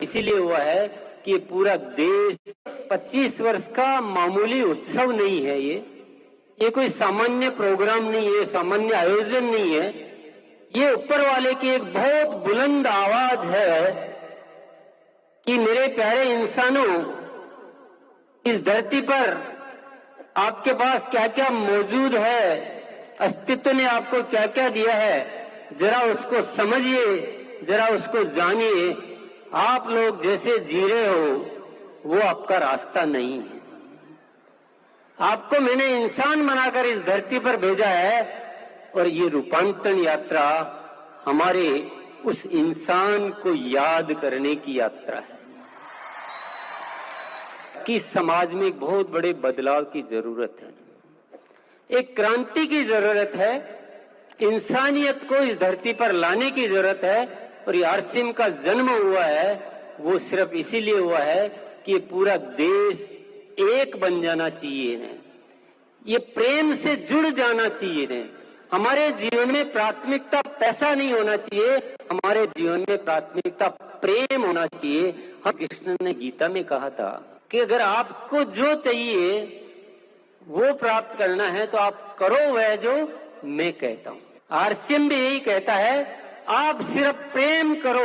इसीलिए हुआ है कि पूरा देश 25 वर्ष का मामूली उत्सव नहीं है। ये कोई सामान्य प्रोग्राम नहीं है, सामान्य आयोजन नहीं है। ये ऊपर वाले की एक बहुत बुलंद आवाज है कि मेरे प्यारे इंसानों, इस धरती पर आपके पास क्या क्या मौजूद है, अस्तित्व ने आपको क्या क्या दिया है, जरा उसको समझिए, जरा उसको जानिए। आप लोग जैसे जी रहे हो वो आपका रास्ता नहीं है। आपको मैंने इंसान बनाकर इस धरती पर भेजा है और ये रूपांतरण यात्रा हमारे उस इंसान को याद करने की यात्रा है कि समाज में एक बहुत बड़े बदलाव की जरूरत है, एक क्रांति की जरूरत है, इंसानियत को इस धरती पर लाने की जरूरत है। और ये आरसीएम का जन्म हुआ है वो सिर्फ इसीलिए हुआ है कि ये पूरा देश एक बन जाना चाहिए ने, ये प्रेम से जुड़ जाना चाहिए ने। हमारे जीवन में प्राथमिकता पैसा नहीं होना चाहिए, हमारे जीवन में प्राथमिकता प्रेम होना चाहिए। हम कृष्ण ने गीता में कहा था कि अगर आपको जो चाहिए वो प्राप्त करना है तो आप करो वह जो मैं कहता हूं। आरसीएम भी यही कहता है, आप सिर्फ प्रेम करो,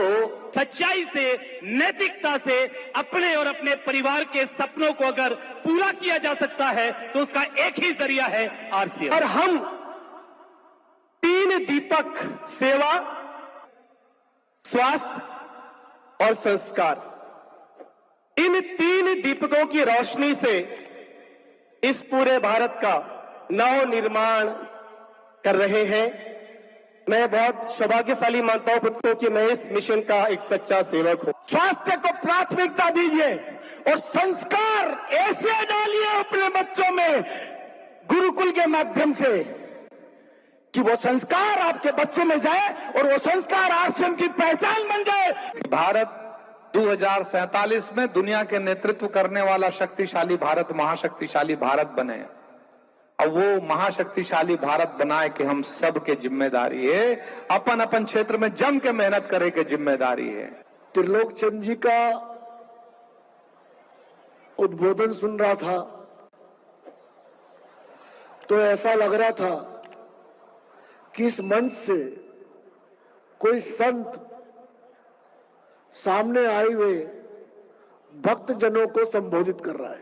सच्चाई से, नैतिकता से अपने और अपने परिवार के सपनों को अगर पूरा किया जा सकता है तो उसका एक ही जरिया है आरसीएम। और हम 3 दीपक, सेवा, स्वास्थ्य और संस्कार, इन 3 दीपकों की रोशनी से इस पूरे भारत का नव निर्माण कर रहे हैं। मैं बहुत सौभाग्यशाली मानता हूं खुद को कि मैं इस मिशन का एक सच्चा सेवक हूं। स्वास्थ्य को प्राथमिकता दीजिए और संस्कार ऐसे डालिए अपने बच्चों में गुरुकुल के माध्यम से कि वो संस्कार आपके बच्चों में जाए और वो संस्कार आरसीएम की पहचान बन जाए। भारत 2047 में दुनिया के नेतृत्व करने वाला शक्तिशाली भारत, महाशक्तिशाली भारत बने। अब वो महाशक्तिशाली भारत बनाए कि हम सब के जिम्मेदारी है, अपन अपन क्षेत्र में जम के मेहनत करे के जिम्मेदारी है। त्रिलोक चंद जी का उद्बोधन सुन रहा था तो ऐसा लग रहा था कि इस मंच से कोई संत सामने आए हुए भक्त जनों को संबोधित कर रहा है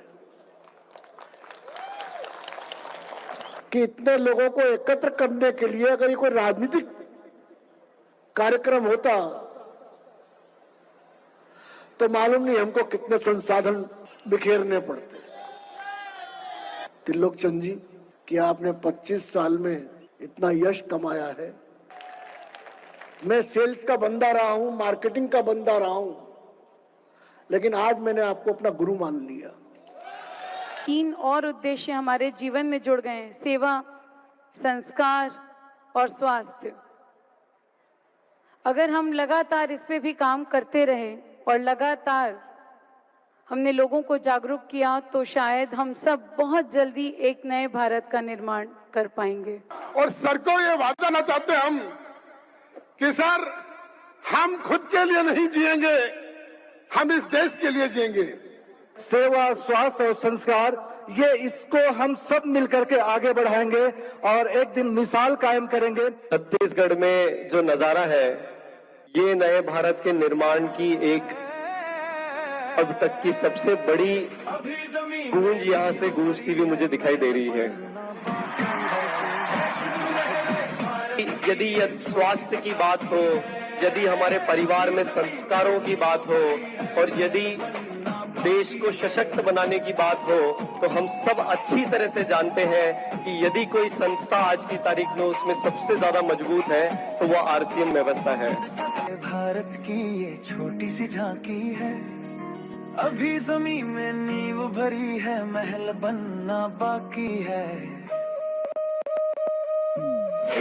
कि इतने लोगों को एकत्र करने के लिए अगर ये कोई राजनीतिक कार्यक्रम होता तो मालूम नहीं हमको कितने संसाधन बिखेरने पड़ते। त्रिलोक चंद जी कि आपने 25 साल में इतना यश कमाया है। मैं सेल्स का बंदा रहा हूं, मार्केटिंग का बंदा रहा हूं, लेकिन आज मैंने आपको अपना गुरु मान लिया। 3 और उद्देश्य हमारे जीवन में जुड़ गए हैं, सेवा, संस्कार और स्वास्थ्य। अगर हम लगातार इस पे भी काम करते रहे और लगातार हमने लोगों को जागरूक किया तो शायद हम सब बहुत जल्दी एक नए भारत का निर्माण कर पाएंगे। और सर को ये वादा करना चाहते हैं हम कि सर हम खुद के लिए नहीं जिएंगे, हम इस देश के लिए जिएंगे। सेवा, स्वास्थ्य और संस्कार, ये इसको हम सब मिलकर के आगे बढ़ाएंगे और एक दिन मिसाल कायम करेंगे। छत्तीसगढ़ में जो नजारा है ये नए भारत के निर्माण की एक अब तक की सबसे बड़ी गूंज यहाँ से गूंजती हुई मुझे दिखाई दे रही है। यदि स्वास्थ्य की बात हो, यदि हमारे परिवार में संस्कारों की बात हो और यदि देश को सशक्त बनाने की बात हो तो हम सब अच्छी तरह से जानते हैं कि यदि कोई संस्था आज की तारीख में उसमें सबसे ज्यादा मजबूत है तो वो आरसीएम व्यवस्था है। भारत की ये छोटी सी झांकी है, अभी जमीन में नींव भरी है, महल बनना बाकी है।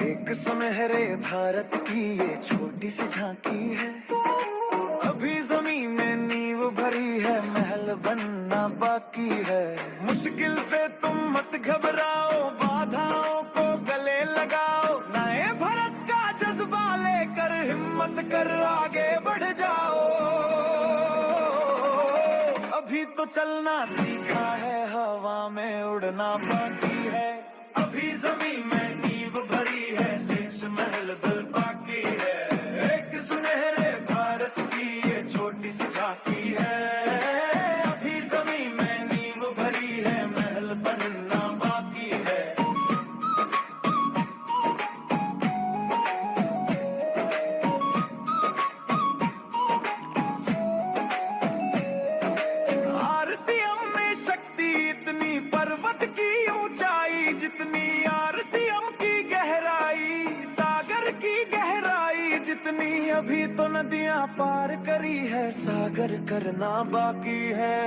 एक सुनहरे भारत की ये छोटी सी झांकी है, अभी जमीन में नींव भरी है, महल बनना बाकी है। मुश्किल से तुम मत घबराओ, बाधाओं को गले लगाओ, नए भारत का जज्बा लेकर हिम्मत कर आगे बढ़ जाओ। अभी तो चलना सीखा है, हवा में उड़ना बाकी है। अभी जमीन में नींव भरी है, शीश महल दिल बाकी है। एक सुनहरे भारत की ये छोटी सी झांकी है। अभी जमीन में नींव भरी है, महल बनना बाकी है। आरसीएम में शक्ति इतनी, पर्वत की ऊंचाई जितनी, आरसीएम की गहराई, सागर की गहराई जितनी। अभी तो नदियां पार करी है, सागर करना बाकी है।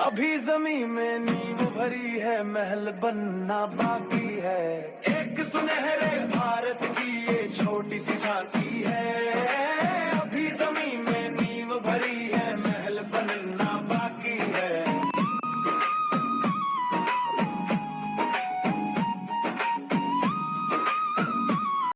अभी जमीन में नींव भरी है, महल बनना बाकी है। एक सुनहरे भारत की ये छोटी सी झांकी है।